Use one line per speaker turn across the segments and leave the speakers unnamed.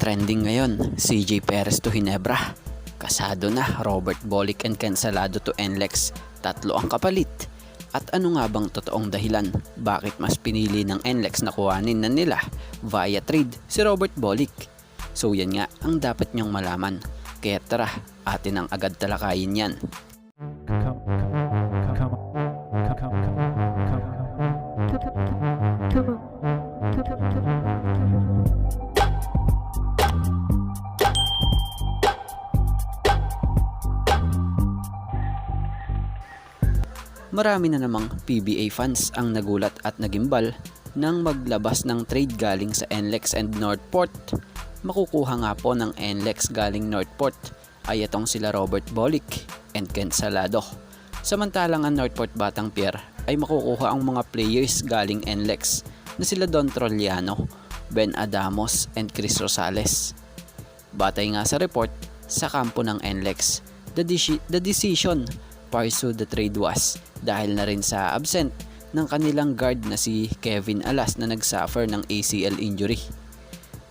Trending ngayon, CJ Perez to Ginebra. Kasado na Robert Bolick and Ken Salado to NLEX. Tatlo ang kapalit. At ano nga bang totoong dahilan? Bakit mas pinili ng NLEX na kuhanin na nila via trade si Robert Bolick? So yan nga ang dapat nyong malaman. Kaya tara, atin ang agad talakayin yan. Marami na namang PBA fans ang nagulat at nagimbal nang maglabas ng trade galing sa NLEX and Northport. Makukuha nga po ng NLEX galing Northport ay itong sila Robert Bolick and Ken Salado. Samantalang ang Northport Batang Pier ay makukuha ang mga players galing NLEX na sila Don Trollano, Ben Adamos and Chris Rosales. Batay nga sa report sa kampo ng NLEX, the decision pursue the trade was dahil na rin sa absent ng kanilang guard na si Kevin Alas na nagsuffer ng ACL injury.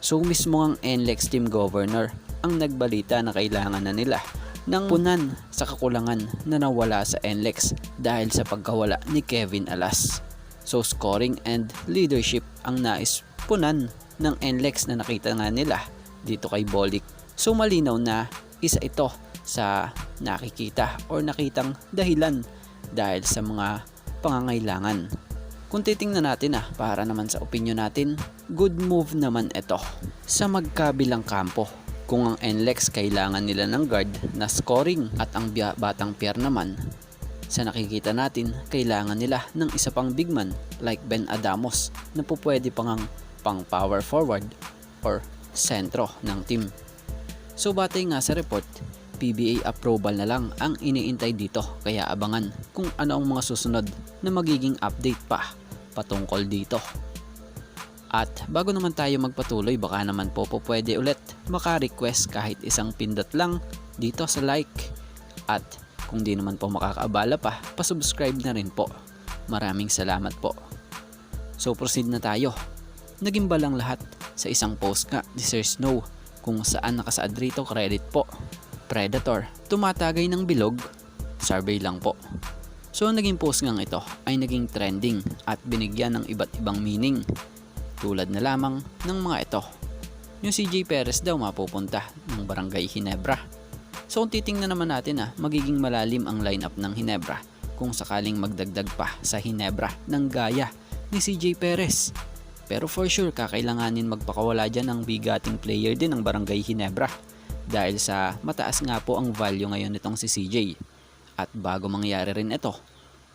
So mismo ang NLEX team governor ang nagbalita na kailangan na nila ng punan sa kakulangan na nawala sa NLEX dahil sa pagkawala ni Kevin Alas. So scoring and leadership ang nais punan ng NLEX na nakita nga nila dito kay Bolick. So malinaw na isa ito sa nakikita or nakitang dahilan dahil sa mga pangangailangan. Kung titingnan natin para naman sa opinion natin, good move naman ito sa magkabilang kampo. Kung ang NLEX kailangan nila ng guard na scoring at ang Batang Pier naman, sa nakikita natin kailangan nila ng isa pang big man like Ben Adamos na pupwede pang power forward or sentro ng team. So batay nga sa report, PBA approval na lang ang iniintay dito kaya abangan kung ano ang mga susunod na magiging update pa patungkol dito. At bago naman tayo magpatuloy, baka naman po pwede ulit maka-request kahit isang pindot lang dito sa like. At kung di naman po makakaabala pa, pasubscribe na rin po. Maraming salamat po. So proceed na tayo. Nagimbal lang lahat sa isang post nga ni Sir Snow kung saan nakasaad rito credit po. Predator, tumatagay ng bilog, survey lang po. So ang naging post ngang ito ay naging trending at binigyan ng iba't ibang meaning. Tulad na lamang ng mga ito. Yung CJ Perez daw mapupunta ng Barangay Ginebra. So kung titingnan naman natin magiging malalim ang lineup ng Ginebra kung sakaling magdagdag pa sa Ginebra ng gaya ni CJ Perez. Pero for sure kakailanganin magpakawala dyan ng bigating player din ng Barangay Ginebra. Dahil sa mataas nga po ang value ngayon nitong si CJ. At bago mangyari rin ito,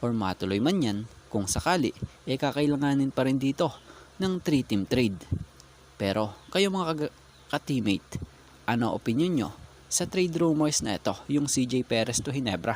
or matuloy man yan, kung sakali, kakailanganin pa rin dito ng 3-team trade. Pero kayo mga ka-teammate, ano opinion nyo sa trade rumors na ito, yung CJ Perez to Ginebra?